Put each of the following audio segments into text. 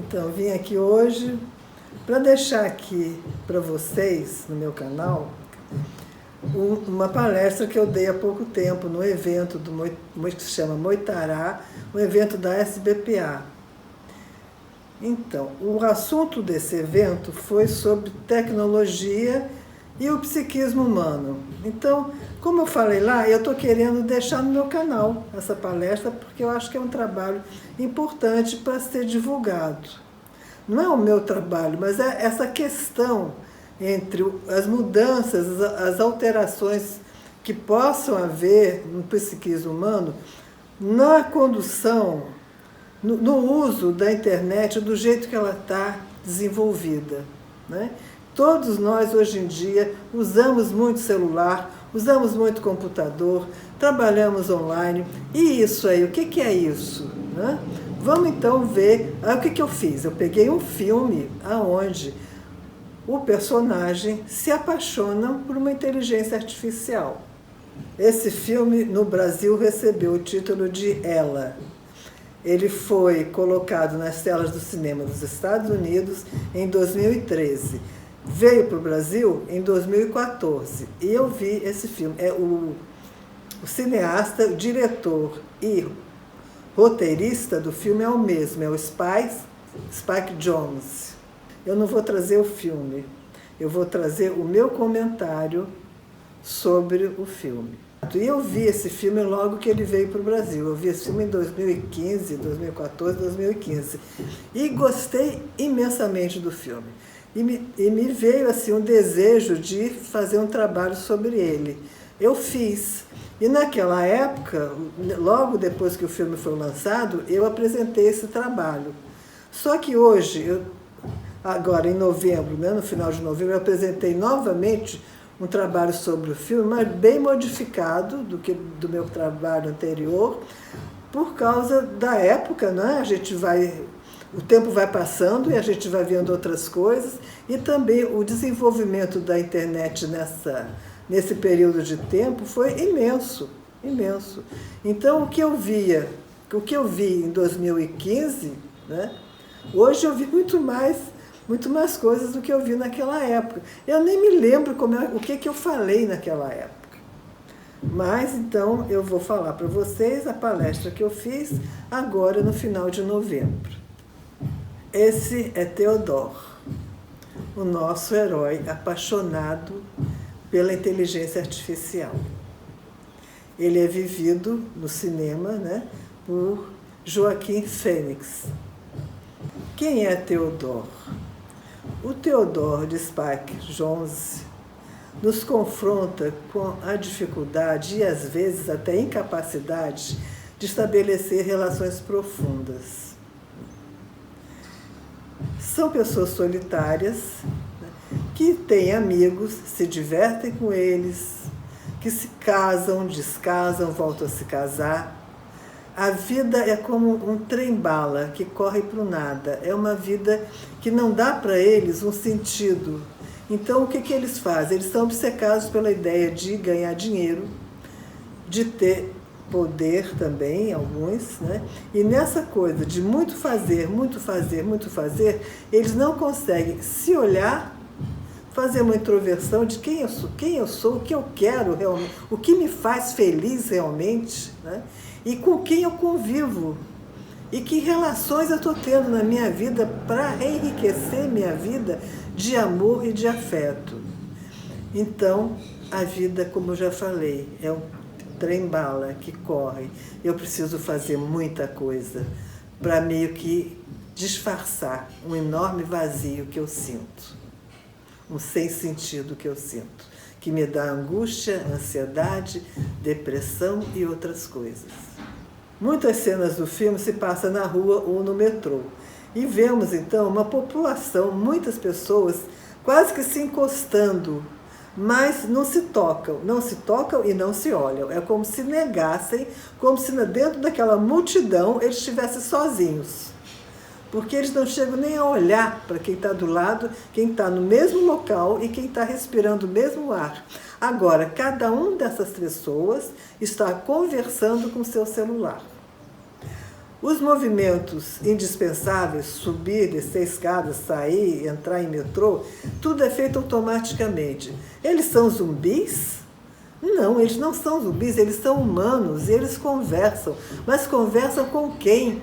Então, vim aqui hoje para deixar aqui para vocês, no meu canal, uma palestra que eu dei há pouco tempo no evento que se chama Moitará, um evento da SBPA. Então, o assunto desse evento foi sobre tecnologia e o psiquismo humano. Então, como eu falei lá, eu estou querendo deixar no meu canal essa palestra, porque eu acho que é um trabalho importante para ser divulgado. Não é o meu trabalho, mas é essa questão entre as mudanças, as alterações que possam haver no psiquismo humano, na condução, no uso da internet, do jeito que ela está desenvolvida, né? Todos nós, hoje em dia, usamos muito celular, usamos muito computador, trabalhamos online. E isso aí, o que é isso, né? Vamos então ver o que eu fiz. Eu peguei um filme onde o personagem se apaixona por uma inteligência artificial. Esse filme, no Brasil, recebeu o título de Ela. Ele foi colocado nas telas do cinema dos Estados Unidos em 2013. Veio para o Brasil em 2014 e eu vi esse filme. O cineasta, o diretor e roteirista do filme é o mesmo, é o Spike Jonze. Eu não vou trazer o filme, eu vou trazer o meu comentário sobre o filme. E eu vi esse filme logo que ele veio para o Brasil. Eu vi esse filme em 2015, 2014, 2015. E gostei imensamente do filme. E me veio assim um desejo de fazer um trabalho sobre ele. Eu fiz. E naquela época, logo depois que o filme foi lançado, eu apresentei esse trabalho. Só que hoje, agora em novembro, né, no final de novembro, eu apresentei novamente um trabalho sobre o filme, mas bem modificado do meu trabalho anterior, por causa da época, né? O tempo vai passando e a gente vai vendo outras coisas, e também o desenvolvimento da internet nesse período de tempo foi imenso, imenso. Então, o que eu vi em 2015, né? Hoje eu vi muito mais coisas do que eu vi naquela época. Eu nem me lembro o que eu falei naquela época. Mas, então, eu vou falar para vocês a palestra que eu fiz agora no final de novembro. Esse é Theodore, o nosso herói apaixonado pela inteligência artificial. Ele é vivido no cinema, né, por Joaquim Fênix. Quem é Theodore? O Theodore de Spike Jonze nos confronta com a dificuldade e, às vezes, até a incapacidade de estabelecer relações profundas. São pessoas solitárias, né, que têm amigos, se divertem com eles, que se casam, descasam, voltam a se casar. A vida é como um trem-bala que corre para o nada. É uma vida que não dá para eles um sentido. Então, o que eles fazem? Eles são obcecados pela ideia de ganhar dinheiro, de ter poder também, alguns, né? E nessa coisa de muito fazer, muito fazer, muito fazer, eles não conseguem se olhar, fazer uma introversão de quem eu sou, o que eu quero realmente, o que me faz feliz realmente, né? E com quem eu convivo, e que relações eu estou tendo na minha vida para enriquecer minha vida de amor e de afeto. Então, a vida, como eu já falei, é um trem-bala que corre. Eu preciso fazer muita coisa para meio que disfarçar um enorme vazio que eu sinto, um sem sentido que eu sinto, que me dá angústia, ansiedade, depressão e outras coisas. Muitas cenas do filme se passam na rua ou no metrô. E vemos, então, uma população, muitas pessoas, quase que se encostando, mas não se tocam e não se olham. É como se negassem, como se dentro daquela multidão eles estivessem sozinhos. Porque eles não chegam nem a olhar para quem está do lado, quem está no mesmo local e quem está respirando o mesmo ar. Agora, cada uma dessas pessoas está conversando com o seu celular. Os movimentos indispensáveis, subir, descer escadas, sair, entrar em metrô, tudo é feito automaticamente. Eles são zumbis? Não, eles não são zumbis, eles são humanos e eles conversam. Mas conversam com quem?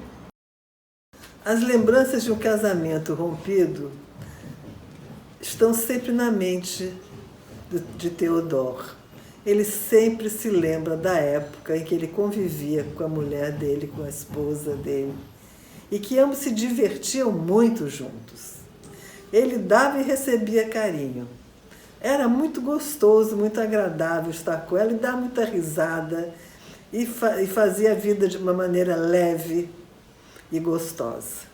As lembranças de um casamento rompido estão sempre na mente de Theodore. Ele sempre se lembra da época em que ele convivia com a mulher dele, com a esposa dele, e que ambos se divertiam muito juntos. Ele dava e recebia carinho. Era muito gostoso, muito agradável estar com ela e dar muita risada e fazia a vida de uma maneira leve e gostosa.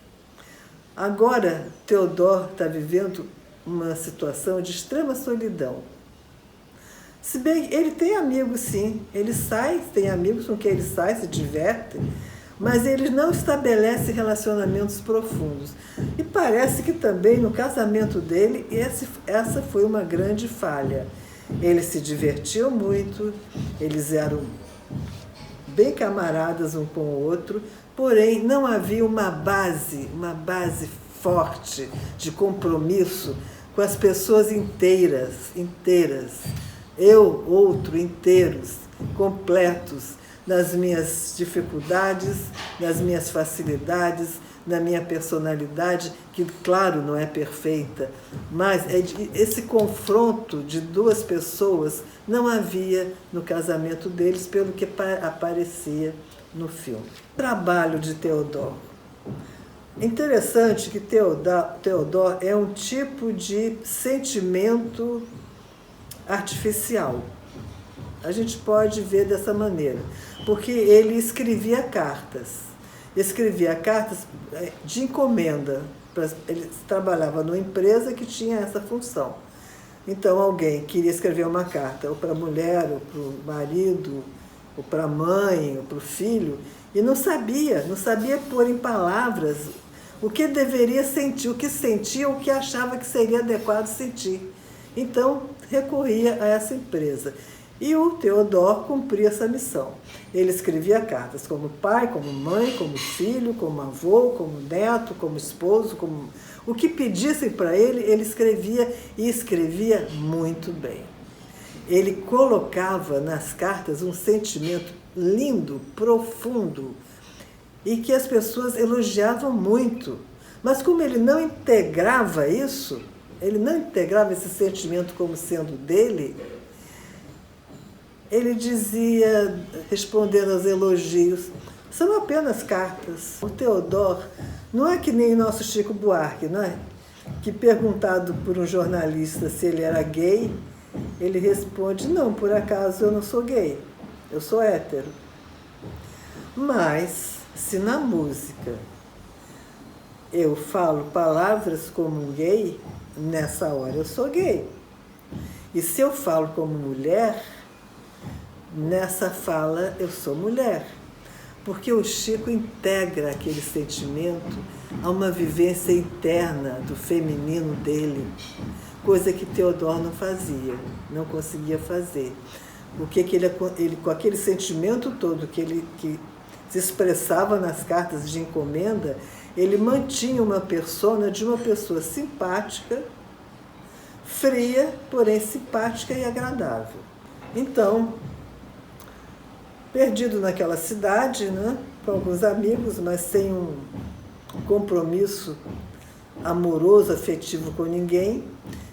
Agora, Theodore está vivendo uma situação de extrema solidão. Se bem que ele tem amigos, sim, ele sai, tem amigos com quem ele sai, se diverte, mas ele não estabelece relacionamentos profundos. E parece que também no casamento dele, essa foi uma grande falha. Eles se divertiam muito, eles eram bem camaradas um com o outro, porém não havia uma base forte de compromisso com as pessoas inteiras. Eu, outro, inteiros, completos, nas minhas dificuldades, nas minhas facilidades, na minha personalidade, que, claro, não é perfeita, mas esse confronto de duas pessoas não havia no casamento deles, pelo que aparecia no filme. Trabalho de Theodore. Interessante que Theodore é um tipo de sentimento artificial. A gente pode ver dessa maneira, porque ele escrevia cartas de encomenda. Ele trabalhava numa empresa que tinha essa função. Então alguém queria escrever uma carta, ou para a mulher, ou para o marido, ou para a mãe, ou para o filho, e não sabia pôr em palavras o que deveria sentir, o que sentia, o que achava que seria adequado sentir. Então, recorria a essa empresa. E o Theodore cumpria essa missão. Ele escrevia cartas como pai, como mãe, como filho, como avô, como neto, como esposo, como... O que pedissem para ele, ele escrevia e escrevia muito bem. Ele colocava nas cartas um sentimento lindo, profundo, e que as pessoas elogiavam muito. Mas como ele não integrava isso, ele não integrava esse sentimento como sendo dele, ele dizia, respondendo aos elogios, são apenas cartas. O Theodore não é que nem o nosso Chico Buarque, não é? Que, perguntado por um jornalista se ele era gay, ele responde, não, por acaso eu não sou gay, eu sou hétero. Mas, se na música eu falo palavras como um gay, nessa hora eu sou gay. E se eu falo como mulher, nessa fala eu sou mulher. Porque o Chico integra aquele sentimento a uma vivência interna do feminino dele, coisa que Theodore não fazia, não conseguia fazer. Porque ele com aquele sentimento todo que se expressava nas cartas de encomenda, ele mantinha uma persona de uma pessoa simpática, fria, porém simpática e agradável. Então, perdido naquela cidade, né, com alguns amigos, mas sem um compromisso amoroso, afetivo com ninguém,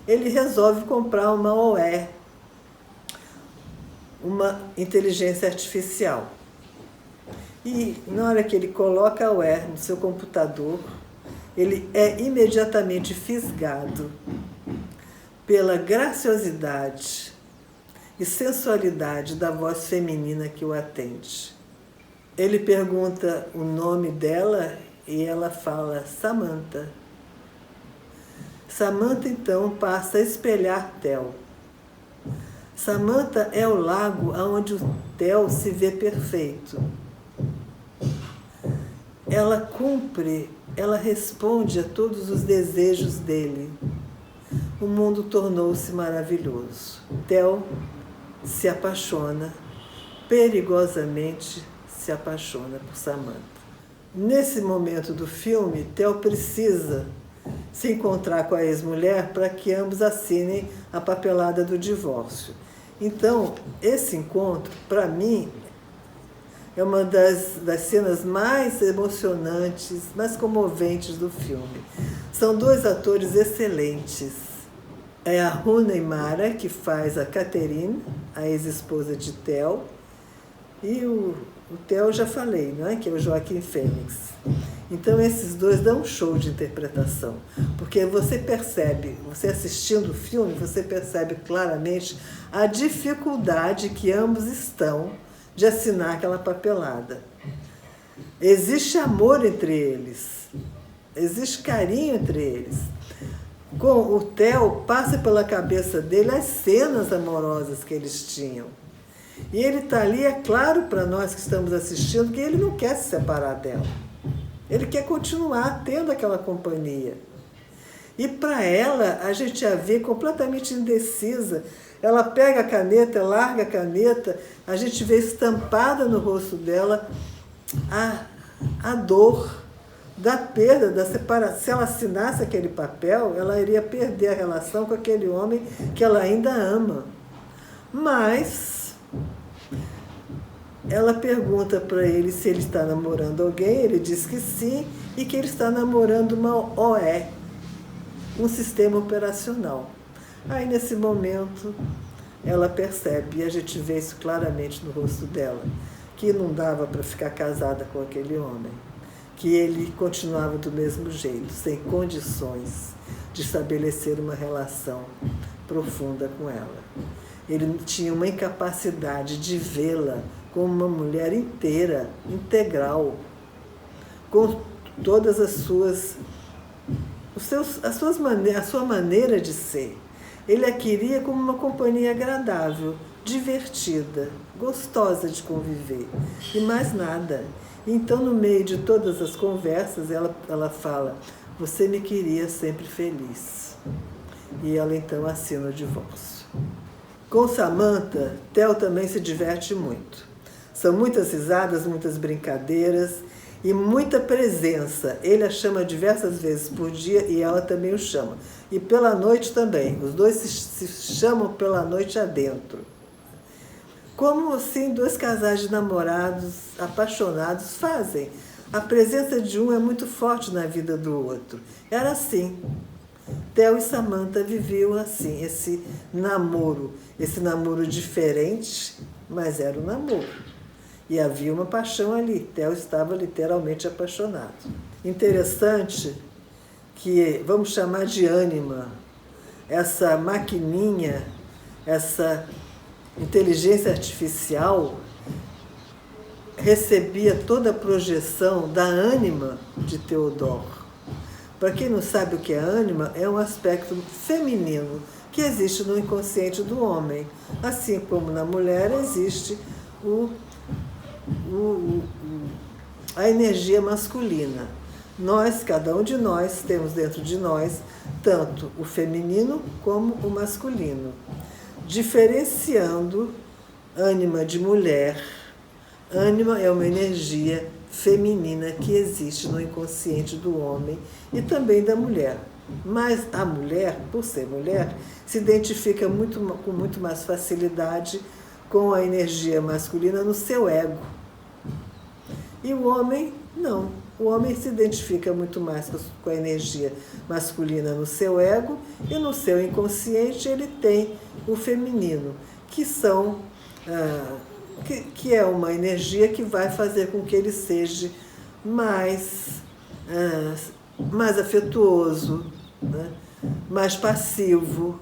ele resolve comprar uma OE, uma inteligência artificial. E na hora que ele coloca a OE no seu computador, ele é imediatamente fisgado pela graciosidade e sensualidade da voz feminina que o atende. Ele pergunta o nome dela e ela fala Samantha. Samantha, então, passa a espelhar Theo. Samantha é o lago onde o Theo se vê perfeito. Ela cumpre, ela responde a todos os desejos dele. O mundo tornou-se maravilhoso. Theo se apaixona, perigosamente se apaixona por Samantha. Nesse momento do filme, Theo precisa se encontrar com a ex-mulher para que ambos assinem a papelada do divórcio. Então, esse encontro, para mim, é uma das cenas mais emocionantes, mais comoventes do filme. São dois atores excelentes. É a Rooney Mara, que faz a Catherine, a ex-esposa de Theo, e o Theo eu já falei, não é? Que é o Joaquim Fênix. Então esses dois dão um show de interpretação, porque você percebe, você assistindo o filme, você percebe claramente a dificuldade que ambos estão de assinar aquela papelada. Existe amor entre eles, existe carinho entre eles. Com o Theo, passa pela cabeça dele as cenas amorosas que eles tinham. E ele está ali, é claro para nós que estamos assistindo, que ele não quer se separar dela. Ele quer continuar tendo aquela companhia. E para ela, a gente a vê completamente indecisa. Ela pega a caneta, larga a caneta, a gente vê estampada no rosto dela a dor da perda, da separação. Se ela assinasse aquele papel, ela iria perder a relação com aquele homem que ela ainda ama. Mas ela pergunta para ele se ele está namorando alguém, ele diz que sim, e que ele está namorando uma OE, um sistema operacional. Aí, nesse momento, ela percebe, e a gente vê isso claramente no rosto dela, que não dava para ficar casada com aquele homem, que ele continuava do mesmo jeito, sem condições de estabelecer uma relação profunda com ela. Ele tinha uma incapacidade de vê-la como uma mulher inteira, integral, com todas a sua maneira de ser. Ele a queria como uma companhia agradável, divertida, gostosa de conviver, e mais nada. Então, no meio de todas as conversas, ela fala: você me queria sempre feliz. E ela então assina o divórcio. Com Samantha, Theo também se diverte muito. São muitas risadas, muitas brincadeiras e muita presença. Ele a chama diversas vezes por dia e ela também o chama. E pela noite também. Os dois se chamam pela noite adentro. Como assim dois casais de namorados apaixonados fazem? A presença de um é muito forte na vida do outro. Era assim. Theo e Samantha viviam assim, esse namoro diferente, mas era um namoro. E havia uma paixão ali. Theo estava literalmente apaixonado. Interessante que, vamos chamar de ânima, essa maquininha, essa inteligência artificial recebia toda a projeção da ânima de Theodore. Para quem não sabe o que é ânima, é um aspecto feminino que existe no inconsciente do homem. Assim como na mulher existe a energia masculina. Nós, cada um de nós, temos dentro de nós tanto o feminino como o masculino. Diferenciando ânima de mulher, ânima é uma energia feminina que existe no inconsciente do homem e também da mulher. Mas a mulher, por ser mulher, se identifica com muito mais facilidade com a energia masculina no seu ego. E o homem, não. O homem se identifica muito mais com a energia masculina no seu ego e no seu inconsciente ele tem o feminino, que é uma energia que vai fazer com que ele seja mais afetuoso, né? Mais passivo,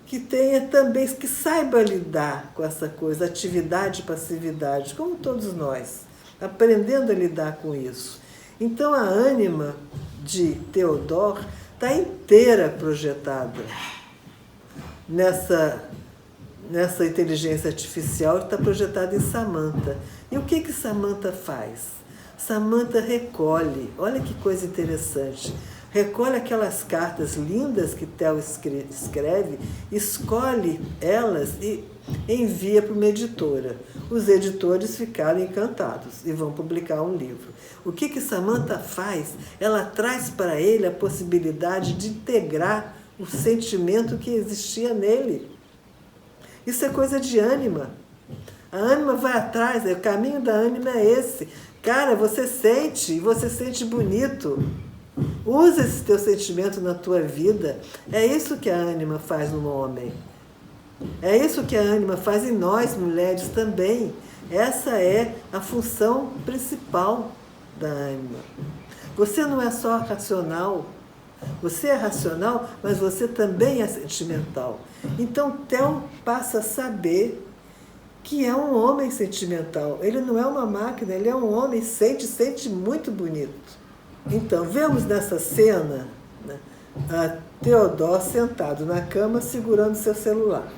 que saiba lidar com essa coisa, atividade e passividade, como todos nós, aprendendo a lidar com isso. Então a ânima de Theodore está inteira projetada nessa inteligência artificial, está projetada em Samantha. E o que Samantha faz? Samantha recolhe, olha que coisa interessante, recolhe aquelas cartas lindas que Theo escreve, escolhe elas e envia para uma editora. Os editores ficaram encantados e vão publicar um livro. O que Samantha faz? Ela traz para ele a possibilidade de integrar o sentimento que existia nele. Isso é coisa de ânima. A ânima vai atrás, o caminho da ânima é esse. Cara, você sente bonito. Usa esse teu sentimento na tua vida. É isso que a ânima faz no homem. É isso que a ânima faz em nós, mulheres, também. Essa é a função principal da ânima. Você não é só racional. Você é racional, mas você também é sentimental. Então, Theo passa a saber que é um homem sentimental. Ele não é uma máquina, ele é um homem, sente muito bonito. Então, vemos nessa cena, né, a Theodore sentado na cama segurando seu celular.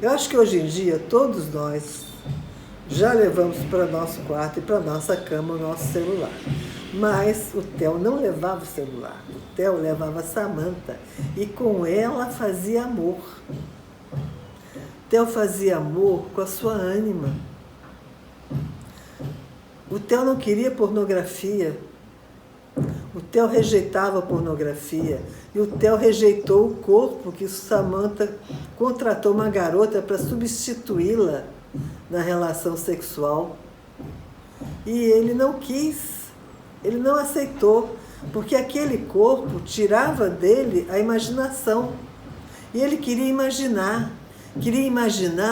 Eu acho que hoje em dia todos nós já levamos para nosso quarto e para nossa cama o nosso celular. Mas o Theo não levava o celular. O Theo levava a Samantha e com ela fazia amor. Theo fazia amor com a sua ânima. O Theo não queria pornografia. O Theo rejeitava a pornografia. E o Theo rejeitou o corpo que Samantha contratou uma garota para substituí-la na relação sexual. E ele não quis, ele não aceitou, porque aquele corpo tirava dele a imaginação. E ele queria imaginar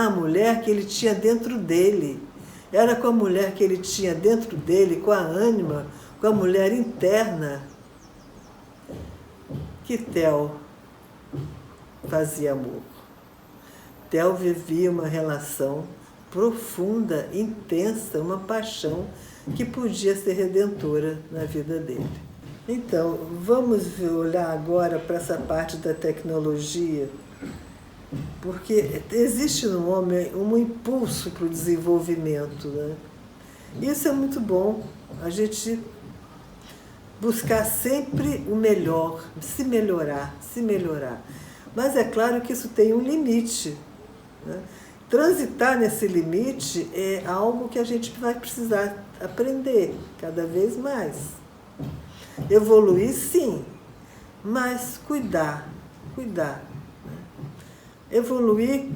a mulher que ele tinha dentro dele. Era com a mulher que ele tinha dentro dele, com a ânima, com a mulher interna, que Theo fazia amor. Theo vivia uma relação profunda, intensa, uma paixão que podia ser redentora na vida dele. Então, vamos olhar agora para essa parte da tecnologia, porque existe no homem um impulso para o desenvolvimento, né? Isso é muito bom, a gente buscar sempre o melhor, se melhorar. Mas é claro que isso tem um limite, né? Transitar nesse limite é algo que a gente vai precisar aprender cada vez mais. Evoluir, sim, mas cuidar. Evoluir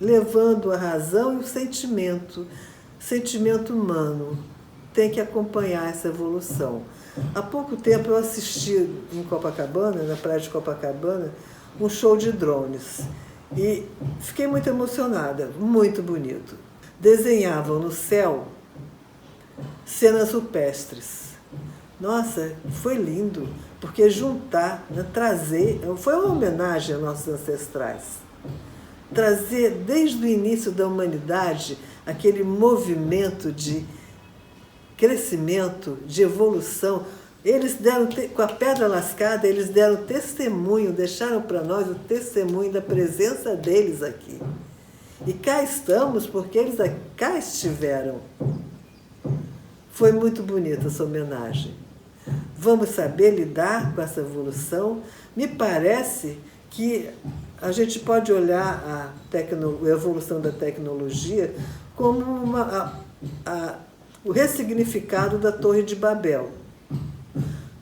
levando a razão e o sentimento humano tem que acompanhar essa evolução. Há pouco tempo eu assisti em Copacabana, na praia de Copacabana, um show de drones e fiquei muito emocionada, muito bonito. Desenhavam no céu cenas rupestres. Nossa, foi lindo, porque juntar, né, trazer, foi uma homenagem aos nossos ancestrais. Trazer desde o início da humanidade aquele movimento de crescimento, de evolução. Eles deram, com a pedra lascada, eles deram testemunho, deixaram para nós o testemunho da presença deles aqui. E cá estamos porque eles cá estiveram. Foi muito bonita essa homenagem. Vamos saber lidar com essa evolução. Me parece que a gente pode olhar a evolução da tecnologia como o ressignificado da Torre de Babel.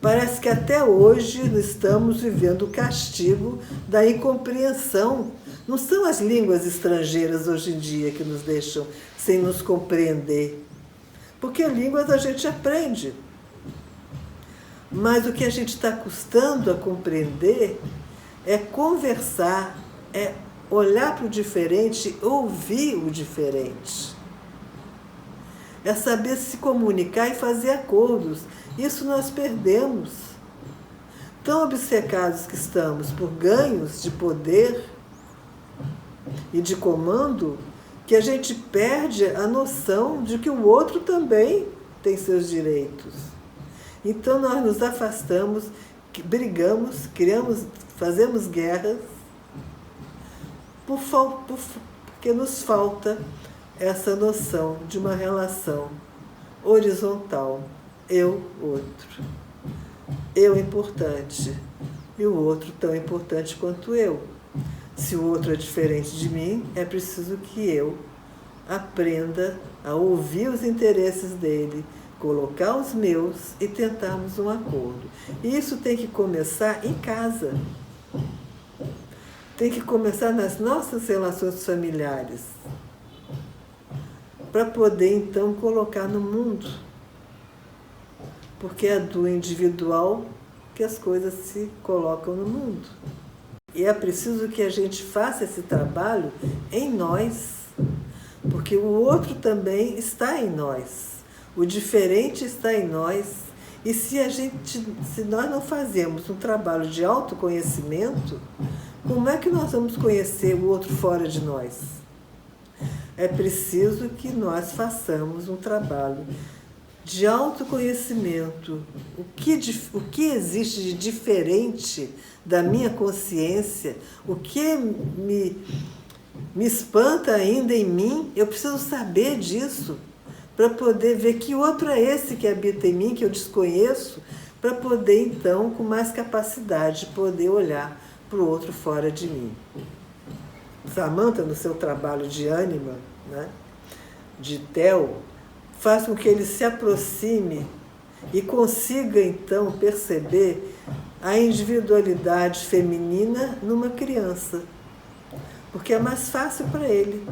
Parece que até hoje estamos vivendo o castigo da incompreensão. Não são as línguas estrangeiras hoje em dia que nos deixam sem nos compreender. Porque línguas a gente aprende. Mas o que a gente está custando a compreender é conversar, é olhar para o diferente, ouvir o diferente. É saber se comunicar e fazer acordos. Isso nós perdemos. Tão obcecados que estamos por ganhos de poder e de comando, que a gente perde a noção de que o outro também tem seus direitos. Então nós nos afastamos, brigamos, fazemos guerras, porque nos falta essa noção de uma relação horizontal. Eu, outro. Eu importante e o outro tão importante quanto eu. Se o outro é diferente de mim, é preciso que eu aprenda a ouvir os interesses dele, colocar os meus e tentarmos um acordo. E isso tem que começar em casa. Tem que começar nas nossas relações familiares, para poder então colocar no mundo. Porque é do individual que as coisas se colocam no mundo. E é preciso que a gente faça esse trabalho em nós, porque o outro também está em nós. O diferente está em nós. E se nós não fazemos um trabalho de autoconhecimento, como é que nós vamos conhecer o outro fora de nós? É preciso que nós façamos um trabalho de autoconhecimento. O que existe de diferente da minha consciência, o que me espanta ainda em mim, eu preciso saber disso, para poder ver que outro é esse que habita em mim, que eu desconheço, para poder então, com mais capacidade, poder olhar para o outro fora de mim. Samantha, no seu trabalho de ânima, né, de Theo, faz com que ele se aproxime e consiga então perceber a individualidade feminina numa criança. Porque é mais fácil para ele.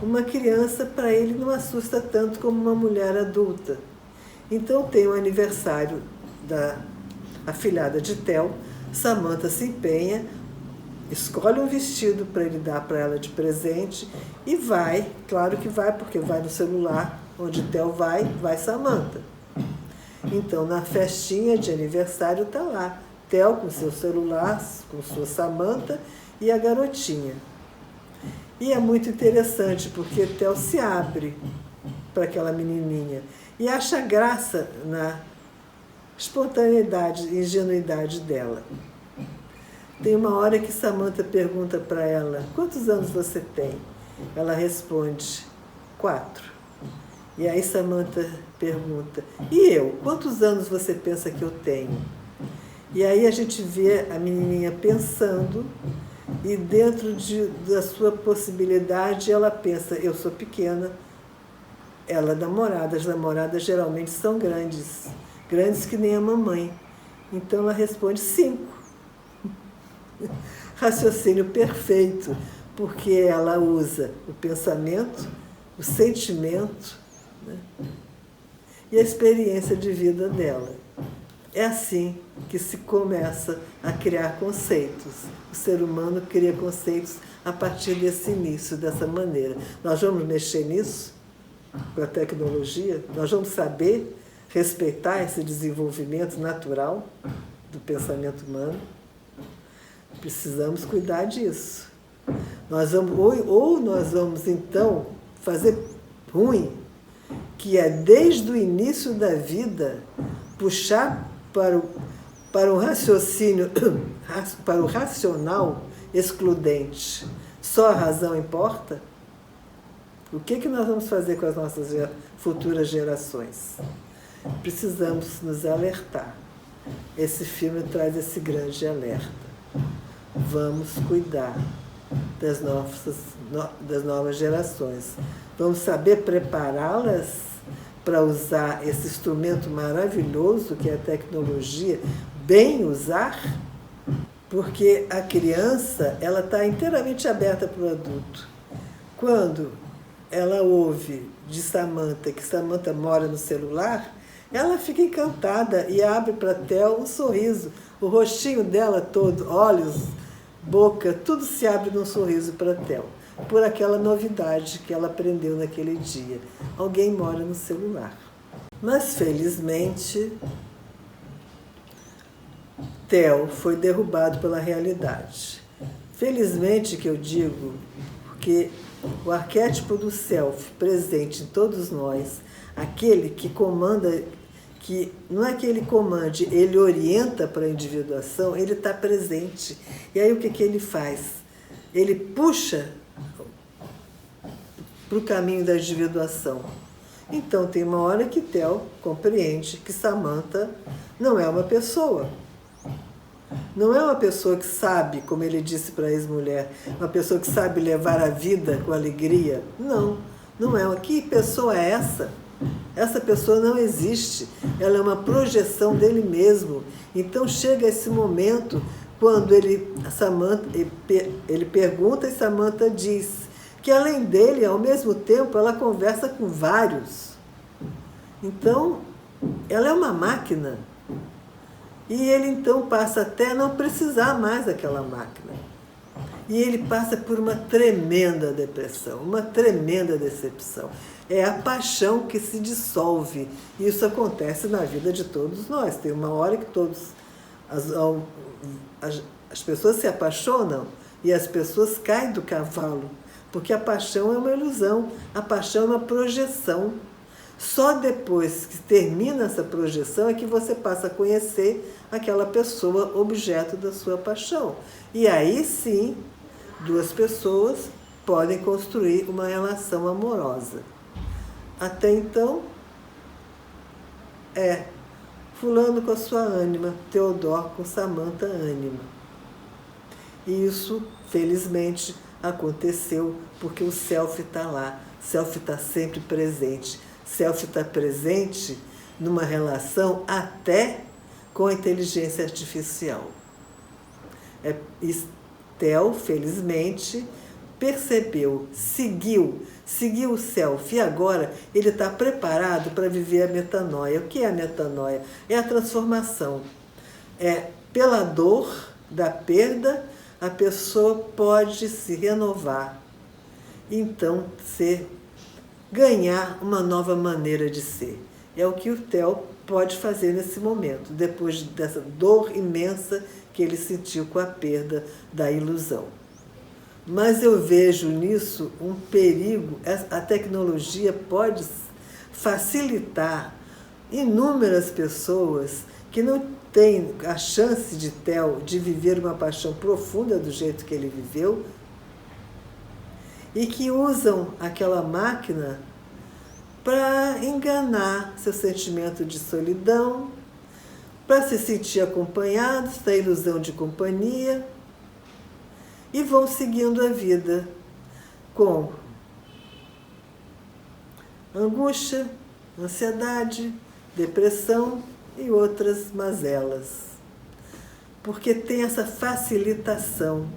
Uma criança, para ele, não assusta tanto como uma mulher adulta. Então tem o aniversário da afilhada de Theo, Samantha se empenha, escolhe um vestido para ele dar para ela de presente e vai, claro que vai, porque vai no celular, onde Theo vai Samantha. Então, na festinha de aniversário está lá, Theo com seu celular, com sua Samantha e a garotinha. E é muito interessante, porque Theo se abre para aquela menininha e acha graça na espontaneidade e ingenuidade dela. Tem uma hora que Samantha pergunta para ela: quantos anos você tem? Ela responde: 4. E aí Samantha pergunta: e eu? Quantos anos você pensa que eu tenho? E aí a gente vê a menininha pensando e dentro da sua possibilidade ela pensa: eu sou pequena. Ela é namorada, as namoradas geralmente são grandes que nem a mamãe. Então ela responde 5. Raciocínio perfeito, porque ela usa o pensamento, o sentimento, né, e a experiência de vida dela. É assim que se começa a criar conceitos. O ser humano cria conceitos a partir desse início, dessa maneira. Nós vamos mexer nisso com a tecnologia? Nós vamos saber respeitar esse desenvolvimento natural do pensamento humano? Precisamos cuidar disso. Nós vamos então fazer ruim, que é desde o início da vida puxar para o raciocínio, para o racional excludente. Só a razão importa? O que nós vamos fazer com as nossas futuras gerações? Precisamos nos alertar. Esse filme traz esse grande alerta. Vamos cuidar das novas gerações. Vamos saber prepará-las para usar esse instrumento maravilhoso que é a tecnologia, bem usar, porque a criança ela está inteiramente aberta para o adulto. Quando ela ouve de Samantha que Samantha mora no celular, ela fica encantada e abre para Theo um sorriso. O rostinho dela todo, olhos, boca, tudo se abre num sorriso para Theo, por aquela novidade que ela aprendeu naquele dia. Alguém mora no celular. Mas, felizmente, Theo foi derrubado pela realidade. Felizmente que eu digo, porque o arquétipo do self presente em todos nós, aquele que comanda, que não é que ele comande, ele orienta para a individuação, ele está presente. E aí o que ele faz? Ele puxa para o caminho da individuação. Então tem uma hora que Theo compreende que Samantha não é uma pessoa. Não é uma pessoa que sabe, como ele disse para a ex-mulher, uma pessoa que sabe levar a vida com alegria. Não, não é. Que pessoa é essa? Essa pessoa não existe. Ela é uma projeção dele mesmo. Então chega esse momento quando ele pergunta e Samantha diz que além dele, ao mesmo tempo, ela conversa com vários. Então, ela é uma máquina. E ele então passa até não precisar mais daquela máquina. E ele passa por uma tremenda depressão, uma tremenda decepção. É a paixão que se dissolve. Isso acontece na vida de todos nós. Tem uma hora que as pessoas se apaixonam e as pessoas caem do cavalo. Porque a paixão é uma ilusão, a paixão é uma projeção. Só depois que termina essa projeção é que você passa a conhecer aquela pessoa objeto da sua paixão. E aí sim, duas pessoas podem construir uma relação amorosa. Até então, fulano com a sua ânima, Theodore com Samantha ânima. E isso, felizmente, aconteceu porque o self está lá, o self está sempre presente. Self está presente numa relação até com a inteligência artificial. Theo, felizmente, percebeu, seguiu o self e agora ele está preparado para viver a metanoia. O que é a metanoia? É a transformação. Pela dor da perda, a pessoa pode se renovar. Então, ganhar uma nova maneira de ser. É o que o Theo pode fazer nesse momento, depois dessa dor imensa que ele sentiu com a perda da ilusão. Mas eu vejo nisso um perigo. A tecnologia pode facilitar inúmeras pessoas que não têm a chance de Theo de viver uma paixão profunda do jeito que ele viveu, e que usam aquela máquina para enganar seu sentimento de solidão, para se sentir acompanhados da ilusão de companhia, e vão seguindo a vida com angústia, ansiedade, depressão e outras mazelas. Porque tem essa facilitação.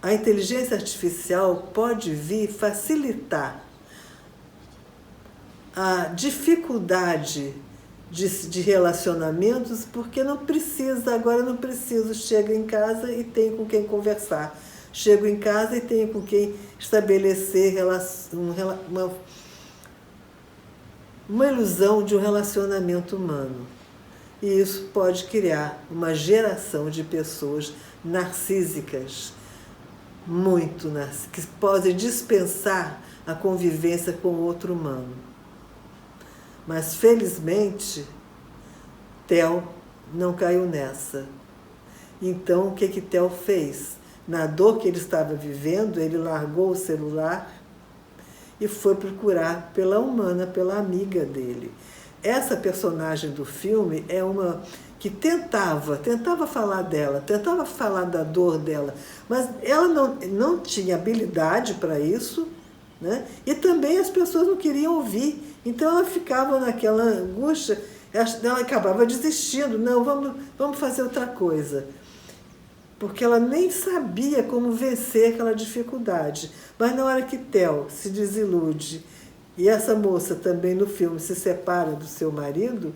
A inteligência artificial pode vir facilitar a dificuldade de relacionamentos, porque agora não preciso, chego em casa e tenho com quem conversar. Chego em casa e tenho com quem estabelecer uma ilusão de um relacionamento humano. E isso pode criar uma geração de pessoas narcísicas, que podem dispensar a convivência com outro humano. Mas, felizmente, Theo não caiu nessa. Então, o que Theo fez? Na dor que ele estava vivendo, ele largou o celular e foi procurar pela humana, pela amiga dele. Essa personagem do filme é uma que tentava falar dela, tentava falar da dor dela, mas ela não tinha habilidade para isso, né? E também as pessoas não queriam ouvir. Então ela ficava naquela angústia, ela acabava desistindo. Não, vamos fazer outra coisa. Porque ela nem sabia como vencer aquela dificuldade. Mas na hora que Theo se desilude, e essa moça também no filme se separa do seu marido,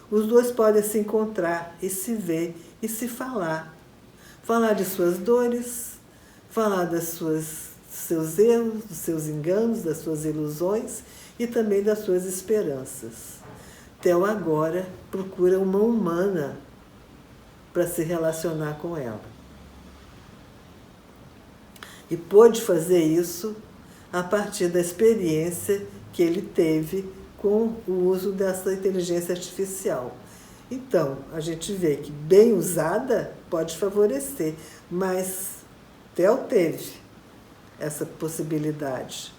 os dois podem se encontrar e se ver e se falar. Falar de suas dores, falar dos seus erros, dos seus enganos, das suas ilusões e também das suas esperanças. Theo agora procura uma humana para se relacionar com ela. E pôde fazer isso a partir da experiência que ele teve com o uso dessa inteligência artificial. Então, a gente vê que bem usada pode favorecer, mas Theo teve essa possibilidade.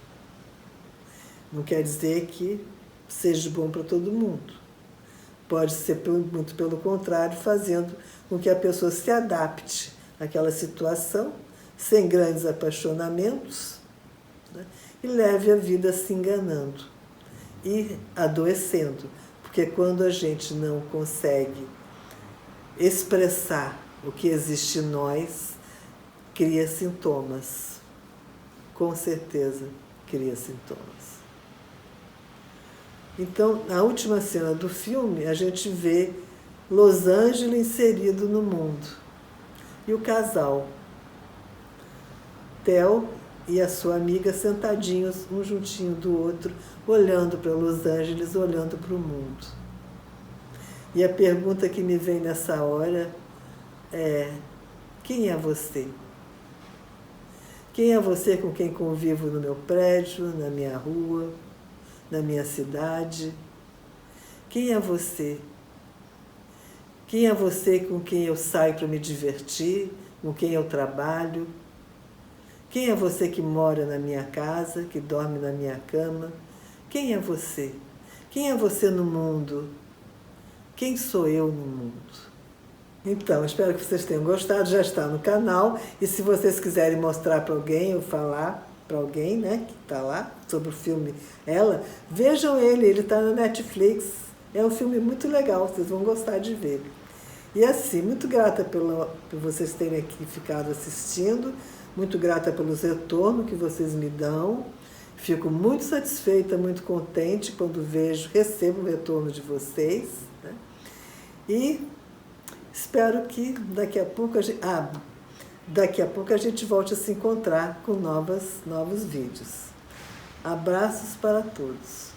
Não quer dizer que seja bom para todo mundo. Pode ser muito pelo contrário, fazendo com que a pessoa se adapte àquela situação, sem grandes apaixonamentos, né? E leve a vida se enganando e adoecendo. Porque quando a gente não consegue expressar o que existe em nós, cria sintomas. Com certeza cria sintomas. Então, na última cena do filme, a gente vê Los Angeles inserido no mundo. E o casal, Theo e a sua amiga, sentadinhos, um juntinho do outro, olhando para Los Angeles, olhando para o mundo. E a pergunta que me vem nessa hora é: quem é você? Quem é você com quem convivo no meu prédio, na minha rua, na minha cidade? Quem é você? Quem é você com quem eu saio para me divertir, com quem eu trabalho? Quem é você que mora na minha casa, que dorme na minha cama? Quem é você? Quem é você no mundo? Quem sou eu no mundo? Então, espero que vocês tenham gostado, já está no canal. E se vocês quiserem mostrar para alguém ou falar para alguém, né, que está lá, sobre o filme Ela, vejam ele está na Netflix. É um filme muito legal, vocês vão gostar de ver. E assim, muito grata por vocês terem aqui ficado assistindo, muito grata pelos retornos que vocês me dão. Fico muito satisfeita, muito contente quando recebo o retorno de vocês, né? E espero que daqui a pouco a gente volte a se encontrar com novos vídeos. Abraços para todos.